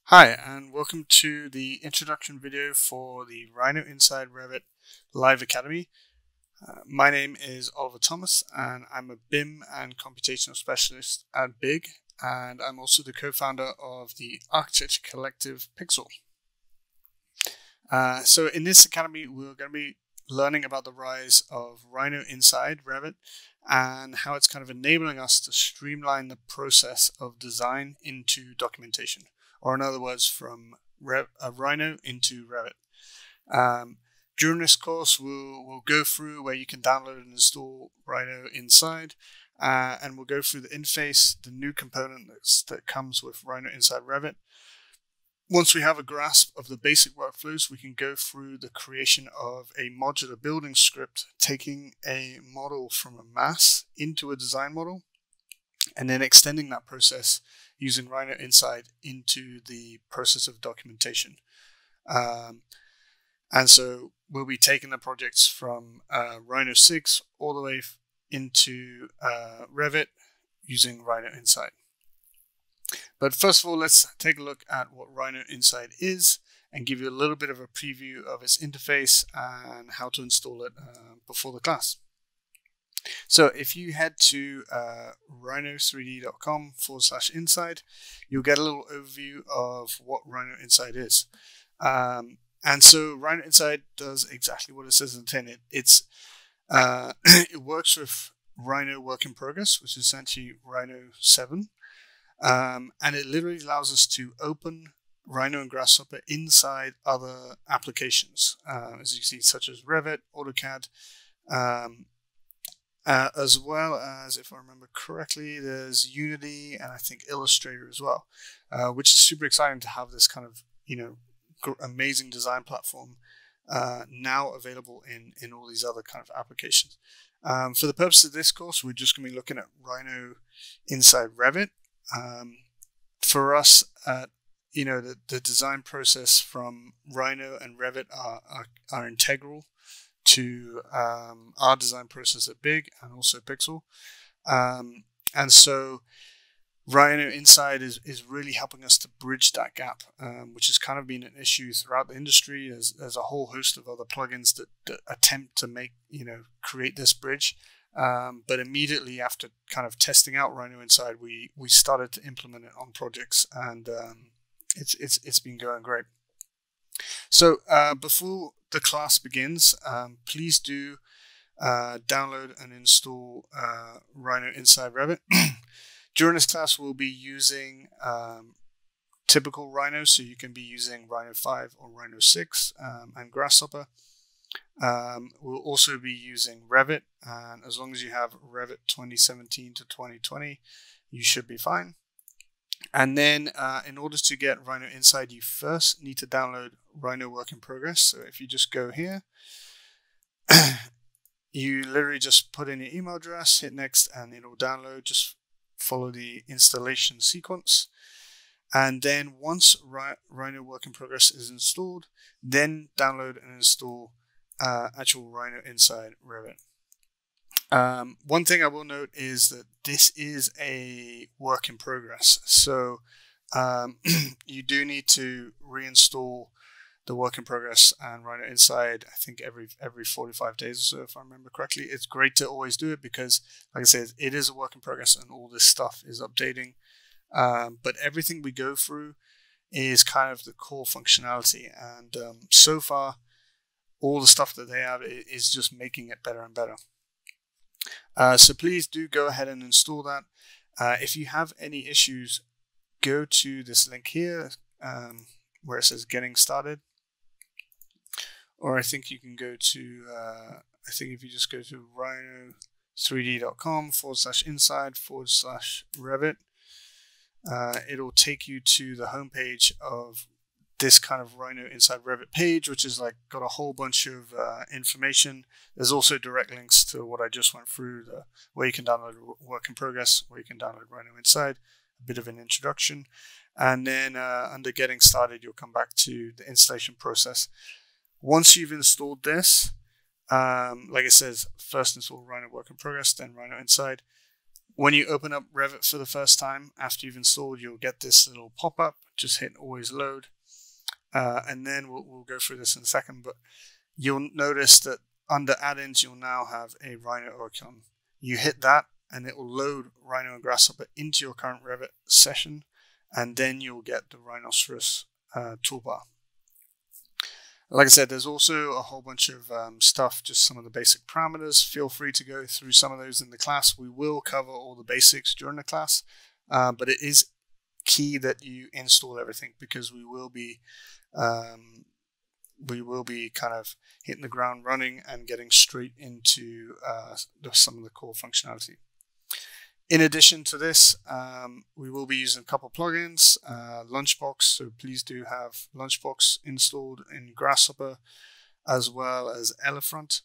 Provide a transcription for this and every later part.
Hi, and welcome to the introduction video for the Rhino Inside Revit Live Academy. My name is Oliver Thomas, and I'm a BIM and computational specialist at BIG, and I'm also the co-founder of the architecture collective Pixel. So in this academy, we're going to be learning about the rise of Rhino Inside Revit and how it's kind of enabling us to streamline the process of design into documentation. Or in other words, from Rhino into Revit. During this course, we'll go through where you can download and install Rhino Inside, and we'll go through the interface, the new component that comes with Rhino Inside Revit. Once we have a grasp of the basic workflows, we can go through the creation of a modular building script, taking a model from a mass into a design model, and then extending that process using Rhino Inside into the process of documentation. And so we'll be taking the projects from Rhino 6 all the way into Revit using Rhino Inside. But first of all, let's take a look at what Rhino Inside is and give you a little bit of a preview of its interface and how to install it before the class. So if you head to rhino3d.com/inside, you'll get a little overview of what Rhino Inside is. And so Rhino Inside does exactly what it says in the tin. It works with Rhino Work in Progress, which is essentially Rhino 7. And it literally allows us to open Rhino and Grasshopper inside other applications, as you see, such as Revit, AutoCAD, as well as, if I remember correctly, there's Unity and I think Illustrator as well, which is super exciting to have this kind of, amazing design platform now available in all these other kind of applications. For the purpose of this course, we're just going to be looking at Rhino Inside Revit. For us, the design process from Rhino and Revit are integral to our design process at BIG and also Pixel. And so Rhino Inside is really helping us to bridge that gap, which has kind of been an issue throughout the industry. There's a whole host of other plugins that attempt to create this bridge. But immediately after kind of testing out Rhino Inside, we started to implement it on projects, and it's been going great. So before the class begins, please do download and install Rhino Inside Revit. During this class, we'll be using typical Rhino, so you can be using Rhino 5 or Rhino 6 and Grasshopper. We'll also be using Revit, and as long as you have Revit 2017 to 2020, you should be fine. And then in order to get Rhino Inside, you first need to download Rhino Work in Progress. So if you just go here, you literally just put in your email address, hit next, and it'll download. Just follow the installation sequence. And then once Rhino Work in Progress is installed, then download and install actual Rhino Inside Revit. One thing I will note is that this is a work in progress, so you do need to reinstall the work in progress and Rhino Inside, I think every 45 days or so, if I remember correctly. It's great to always do it because, like I said, it is a work in progress and all this stuff is updating. But everything we go through is kind of the core functionality, and so far, all the stuff that they have is just making it better and better. So please do go ahead and install that. If you have any issues, go to this link here where it says Getting Started. Or I think you can go to, I think if you just go to rhino3d.com/inside/Revit, it'll take you to the homepage of this kind of Rhino Inside Revit page, which is like got a whole bunch of information. There's also direct links to what I just went through, where you can download Work in Progress, where you can download Rhino Inside, a bit of an introduction. And then under Getting Started, you'll come back to the installation process. Once you've installed this, like it says, first install Rhino Work in Progress, then Rhino Inside. When you open up Revit for the first time, after you've installed, you'll get this little pop-up. Just hit always load. And then we'll go through this in a second, but you'll notice that under add-ins, you'll now have a Rhino icon. You hit that and it will load Rhino and Grasshopper into your current Revit session, and then you'll get the Rhinoceros toolbar. Like I said, there's also a whole bunch of stuff, just some of the basic parameters. Feel free to go through some of those in the class. We will cover all the basics during the class, but it is key that you install everything, because we will be kind of hitting the ground running and getting straight into some of the core functionality. In addition to this, we will be using a couple plugins, Lunchbox, so please do have Lunchbox installed in Grasshopper, as well as Elephant.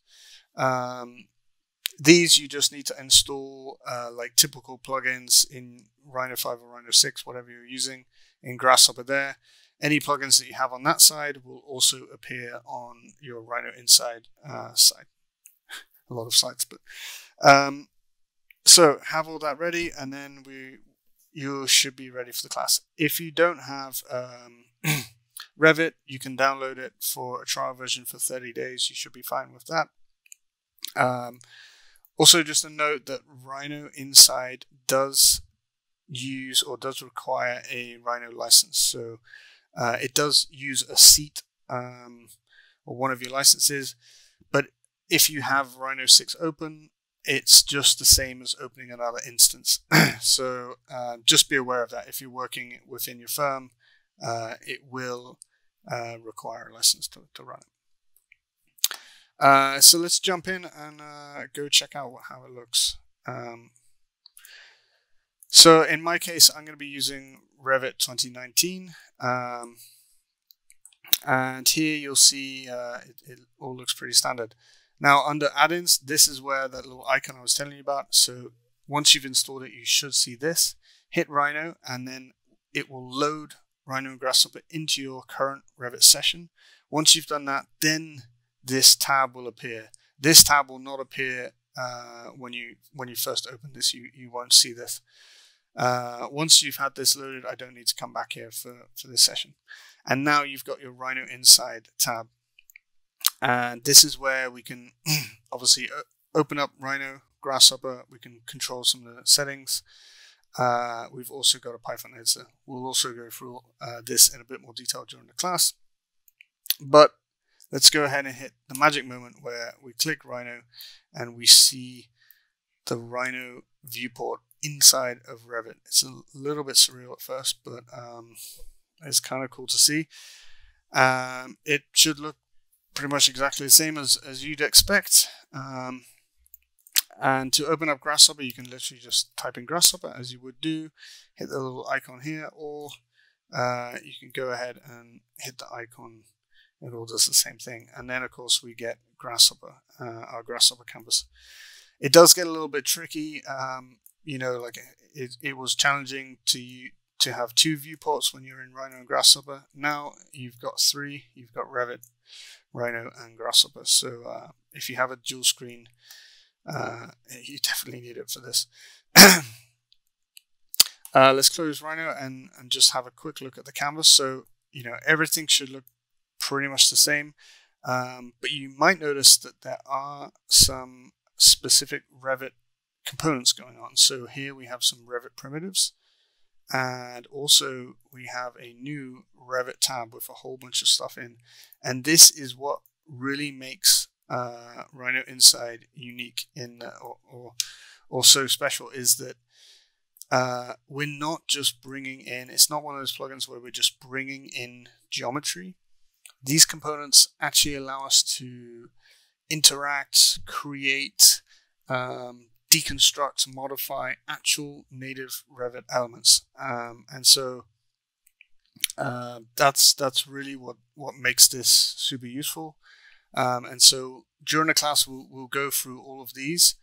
These you just need to install like typical plugins in Rhino 5 or Rhino 6, whatever you're using, in Grasshopper there. Any plugins that you have on that side will also appear on your Rhino Inside side. A lot of sites, but... So have all that ready, and then you should be ready for the class. If you don't have Revit, you can download it for a trial version for 30 days. You should be fine with that. Also, just a note that Rhino Inside does use or does require a Rhino license. So it does use a seat or one of your licenses, but if you have Rhino 6 open, it's just the same as opening another instance. So just be aware of that. If you're working within your firm, it will require a license to run it. So let's jump in and go check out how it looks. So in my case, I'm going to be using Revit 2019. And here you'll see it all looks pretty standard. Now, under add-ins, this is where that little icon I was telling you about. So once you've installed it, you should see this. Hit Rhino, and then it will load Rhino and Grasshopper into your current Revit session. Once you've done that, then this tab will appear. This tab will not appear when you first open this. You won't see this. Once you've had this loaded, I don't need to come back here for this session. And now you've got your Rhino Inside tab. And this is where we can obviously open up Rhino, Grasshopper. We can control some of the settings. We've also got a Python editor. We'll also go through this in a bit more detail during the class. But let's go ahead and hit the magic moment where we click Rhino and we see the Rhino viewport inside of Revit. It's a little bit surreal at first, but it's kind of cool to see. It should look pretty much exactly the same as you'd expect. And to open up Grasshopper, you can literally just type in Grasshopper as you would do, hit the little icon here, or you can go ahead and hit the icon. It all does the same thing. And then, of course, we get Grasshopper, our Grasshopper canvas. It does get a little bit tricky. You know, like it was challenging to have two viewports when you're in Rhino and Grasshopper. Now you've got three. You've got Revit, Rhino, and Grasshopper. So if you have a dual screen, you definitely need it for this. Let's close Rhino and just have a quick look at the canvas. So, you know, everything should look pretty much the same. But you might notice that there are some specific Revit components going on. So here we have some Revit primitives. And also we have a new Revit tab with a whole bunch of stuff in. And this is what really makes Rhino Inside unique or so special, is that we're not just bringing in, it's not one of those plugins where we're just bringing in geometry. These components actually allow us to interact, create, deconstruct, modify actual native Revit elements. And so that's really what makes this super useful. And so during the class, we'll go through all of these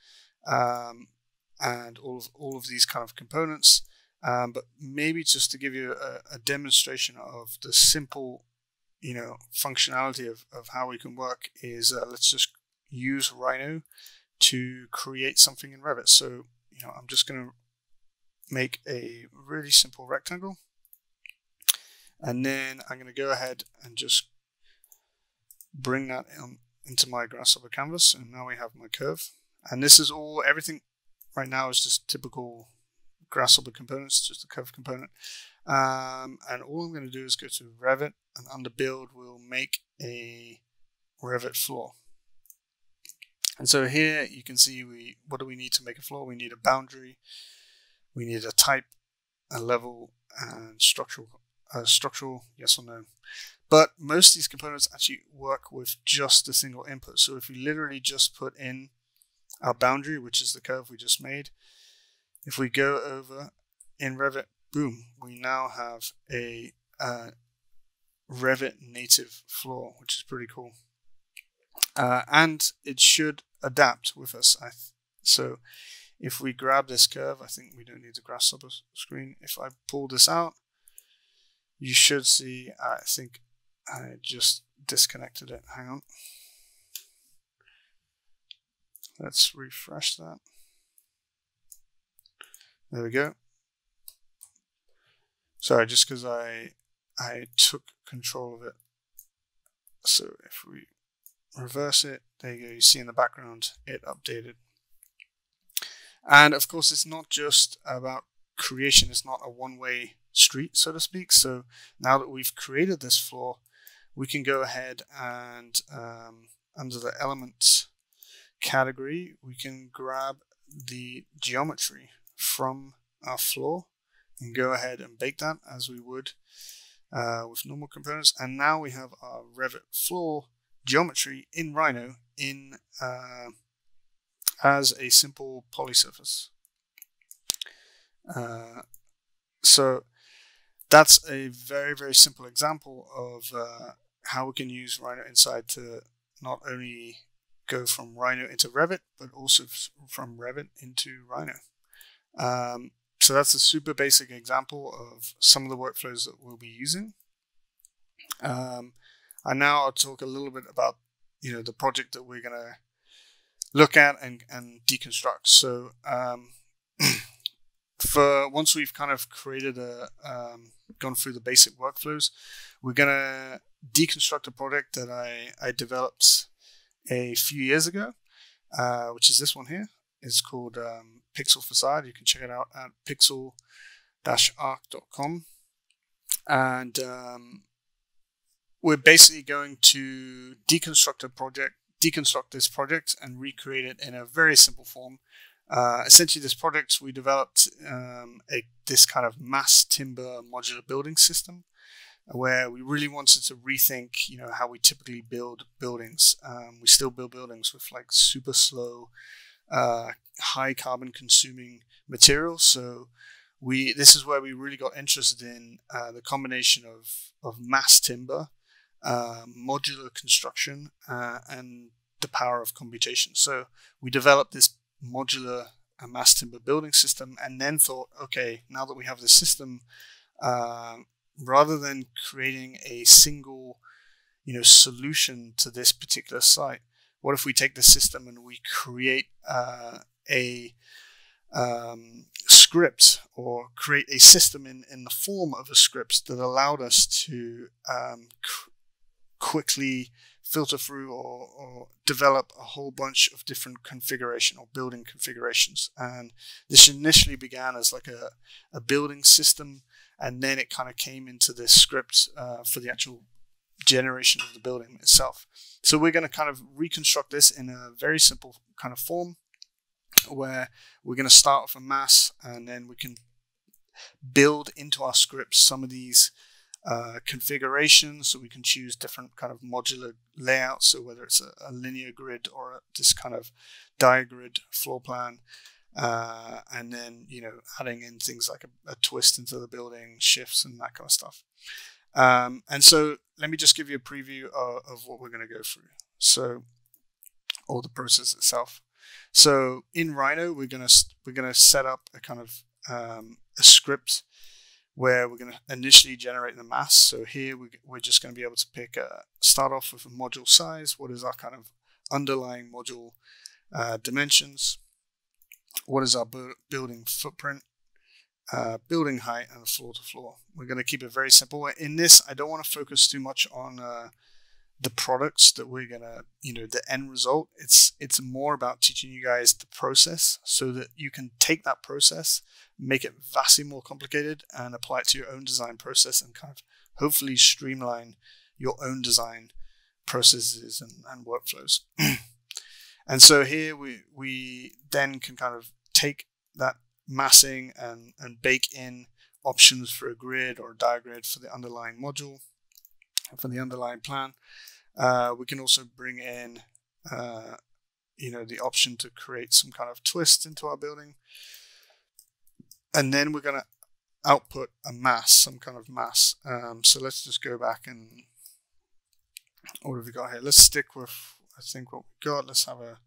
and all of these kind of components. But maybe just to give you a demonstration of the simple, you know, functionality of how we can work is let's just use Rhino to create something in Revit. So, you I'm just going to make a really simple rectangle, and then I'm going to go ahead and just bring that into my Grasshopper canvas, and now we have my curve. And this is everything right now is just typical Grasshopper components, just a curve component. And all I'm going to do is go to Revit, and under build we'll make a Revit floor. And so here you can see what do we need to make a floor? We need a boundary, we need a type, a level, and structural yes or no. But most of these components actually work with just a single input. So if we literally just put in our boundary, which is the curve we just made, if we go over in Revit, boom, we now have a Revit native floor, which is pretty cool. And it should adapt with us. So if we grab this curve, I think we don't need the Grasshopper screen. If I pull this out, you should see, I think I just disconnected it. Hang on. Let's refresh that. There we go. Sorry, just because I took control of it. So if we reverse it, there you go. You see in the background, it updated. And of course, it's not just about creation. It's not a one-way street, so to speak. So now that we've created this floor, we can go ahead and under the elements category, we can grab the geometry from our floor and go ahead and bake that as we would with normal components. And now we have our Revit floor geometry in Rhino as a simple poly surface. So that's a very, very simple example of how we can use Rhino Inside to not only go from Rhino into Revit, but also from Revit into Rhino. So that's a super basic example of some of the workflows that we'll be using. And now I'll talk a little bit about the project that we're going to look at and deconstruct. So for once we've kind of created gone through the basic workflows, we're going to deconstruct a project that I developed a few years ago, which is this one here. It's called Pixel Facade. You can check it out at pixel-arc.com. And we're basically going to deconstruct this project and recreate it in a very simple form. Essentially, this project we developed this kind of mass timber modular building system, where we really wanted to rethink, how we typically build buildings. We still build buildings with like super slow, high carbon consuming materials. So this is where we really got interested in the combination of mass timber, modular construction, and the power of computation. So we developed this modular mass timber building system, and then thought, okay, now that we have this system, rather than creating a single, solution to this particular site, what if we take the system and we create a script, or create a system in the form of a script that allowed us to quickly filter through or develop a whole bunch of different configuration or building configurations. And this initially began as like a building system, and then it kind of came into this script for the actual generation of the building itself. So we're going to kind of reconstruct this in a very simple kind of form, where we're going to start with a mass, and then we can build into our scripts some of these configurations, so we can choose different kind of modular layouts. So whether it's a linear grid or this kind of diagrid floor plan, and then adding in things like a twist into the building, shifts, and that kind of stuff. And so let me just give you a preview of what we're going to go through. So, or the process itself. So in Rhino, we're gonna set up a kind of a script where we're going to initially generate the mass. So here we're just going to be able to start off with a module size. What is our kind of underlying module dimensions? what is our building footprint, building height, and floor to floor. We're going to keep it very simple. In this, I don't want to focus too much on the products that we're going to, the end result. It's more about teaching you guys the process so that you can take that process, make it vastly more complicated, and apply it to your own design process and kind of hopefully streamline your own design processes and workflows. And so here we then can kind of take that massing and bake in options for a grid or a diagrid for the underlying module, for the underlying plan. We can also bring in the option to create some kind of twist into our building. And then we're going to output a mass, some kind of mass. So let's just go back and what have we got here? Let's stick with, I think, what we got. We'll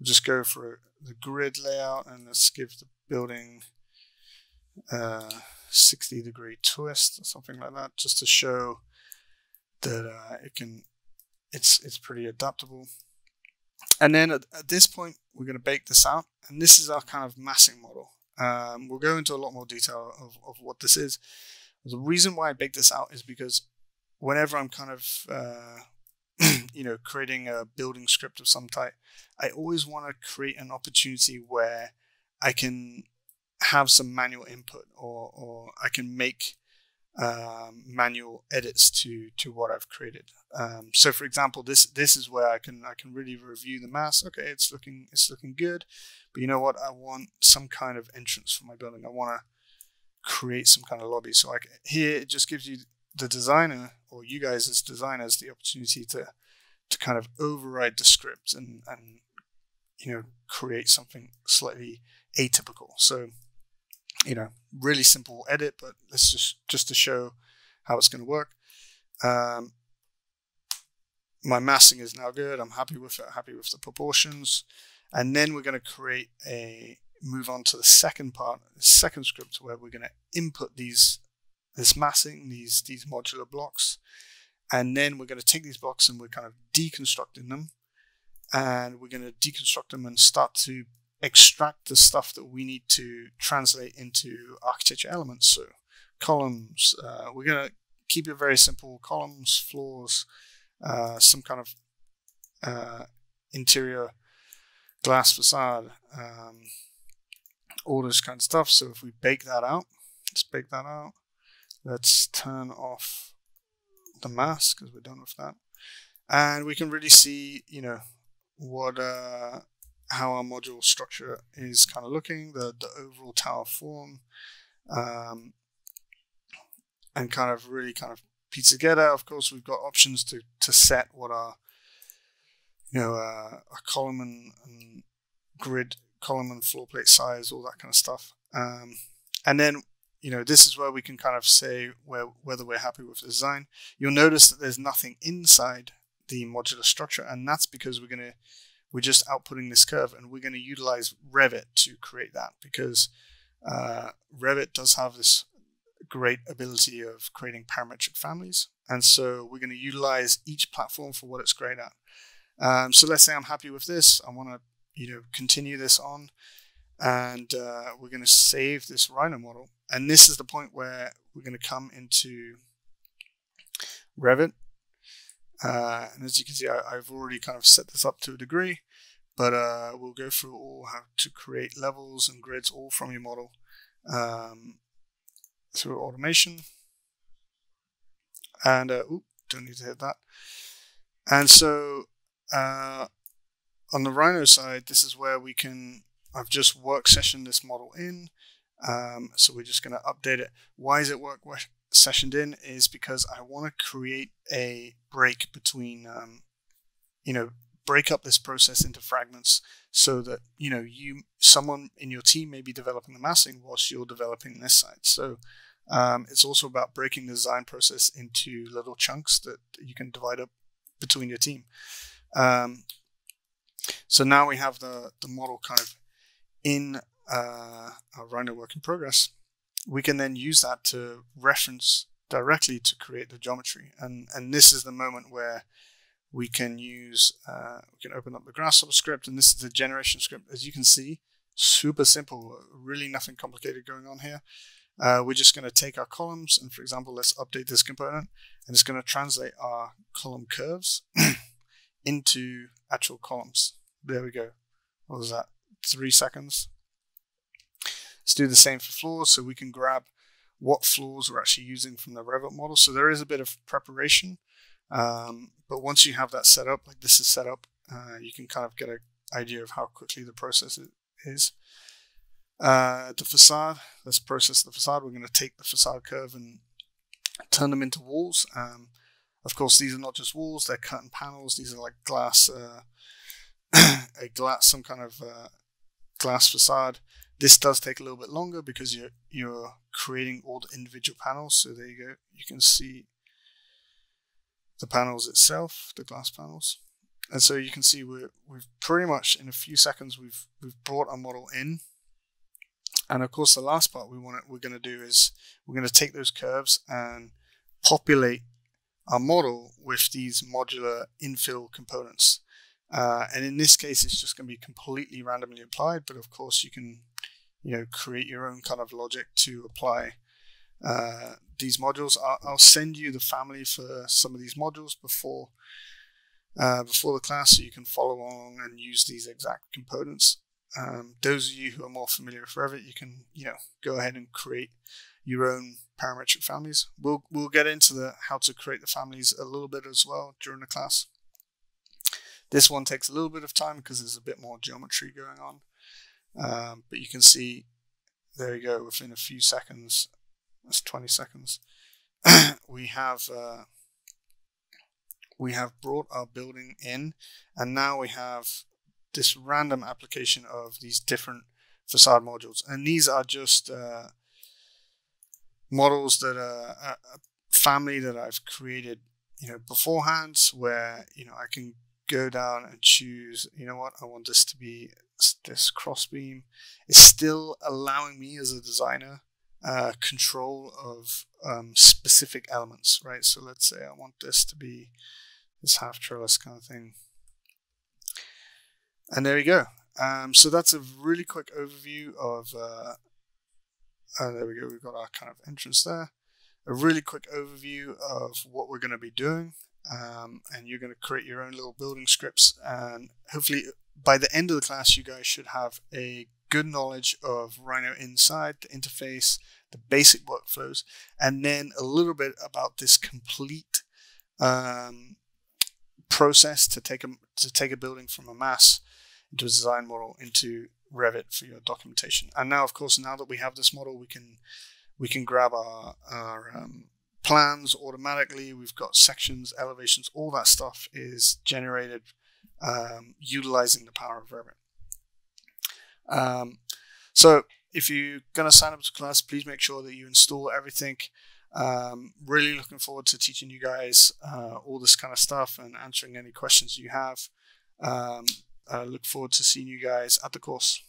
just go for the grid layout and let's give the building 60-degree twist or something like that, just to show that it's pretty adaptable. And then at this point, we're going to bake this out, and this is our kind of massing model. We'll go into a lot more detail of what this is. The reason why I bake this out is because whenever I'm kind of creating a building script of some type, I always want to create an opportunity where I can have some manual input, or I can make manual edits to what I've created. So for example, this is where I can really review the mass. Okay, it's looking good, but you know what? I want some kind of entrance for my building. I want to create some kind of lobby. So here it just gives you, the designer, or you guys as designers, the opportunity to kind of override the script and create something slightly atypical. So really simple edit, but let's just to show how it's going to work. My massing is now good. I'm happy with it, happy with the proportions. And then we're going to move on to the second part, the second script, where we're going to input this massing, these modular blocks. And then we're going to take these blocks and we're kind of deconstructing them. And we're going to deconstruct them and start to extract the stuff that we need to translate into architecture elements. So columns, we're going to keep it very simple. Columns, floors, some kind of interior glass facade, all this kind of stuff. So if we bake that out, let's bake that out. Let's turn off the mask because we're done with that. And we can really see, what how our module structure is kind of looking, the overall tower form, and kind of really kind of piece together. Of course, we've got options to set what our a column and grid, column and floor plate size, all that kind of stuff. And then this is where we can kind of say whether we're happy with the design. You'll notice that there's nothing inside the modular structure, and that's because we're just outputting this curve, and we're going to utilize Revit to create that, because Revit does have this great ability of creating parametric families, and so we're going to utilize each platform for what it's great at. So let's say I'm happy with this. I want to continue this on, and we're going to save this Rhino model, and this is the point where we're going to come into Revit. And as you can see, I've already kind of set this up to a degree, but we'll go through all how to create levels and grids all from your model through automation. And don't need to hit that. And so on the Rhino side, this is where I've just work sessioned this model in. So we're just going to update it. Why is it work sessioned in? Is because I want to create a break between, break up this process into fragments so that, someone in your team may be developing the massing whilst you're developing this side. So it's also about breaking the design process into little chunks that you can divide up between your team. So now we have the model kind of in our Rhino work in progress. We can then use that to reference directly to create the geometry. And this is the moment where we can use, we can open up the Grasshopper script, and this is the generation script. As you can see, super simple, really nothing complicated going on here. We're just going to take our columns and, for example, let's update this component, and it's going to translate our column curves into actual columns. There we go. What was that? 3 seconds. Let's do the same for floors, so we can grab what floors we're actually using from the Revit model. So there is a bit of preparation, but once you have that set up, like this is set up, you can kind of get an idea of how quickly the process is. The facade, let's process the facade. We're going to take the facade curve and turn them into walls. Of course, these are not just walls, they're curtain panels. These are like glass, some kind of glass facade. This does take a little bit longer because you're creating all the individual panels. So there you go. You can see the panels itself, the glass panels. And so you can see we've pretty much in a few seconds we've brought our model in. And of course, the last part we're going to do is we're going to take those curves and populate our model with these modular infill components. And in this case, it's just going to be completely randomly applied. But of course, you can create your own kind of logic to apply these modules. I'll send you the family for some of these modules before the class, so you can follow along and use these exact components. Those of you who are more familiar with Revit, you can go ahead and create your own parametric families. We'll get into how to create the families a little bit as well during the class. This one takes a little bit of time because there's a bit more geometry going on, but you can see there you go. Within a few seconds, that's 20 seconds, we have brought our building in, and now we have this random application of these different facade modules. And these are just models that are a family that I've created beforehand, where I can go down and choose, what, I want this to be this cross beam. It's still allowing me as a designer control of specific elements, right? So let's say I want this to be this half trellis kind of thing. And there we go. So that's a really quick overview of, there we go, we've got our kind of entrance there. A really quick overview of what we're going to be doing. And you're going to create your own little building scripts. And hopefully by the end of the class, you guys should have a good knowledge of Rhino Inside, the interface, the basic workflows, and then a little bit about this complete process to take a building from a mass into a design model into Revit for your documentation. And now, of course, now that we have this model, we can grab our plans automatically. We've got sections, elevations, all that stuff is generated utilizing the power of Revit. So if you're going to sign up to class, please make sure that you install everything. Really looking forward to teaching you guys all this kind of stuff and answering any questions you have. I look forward to seeing you guys at the course.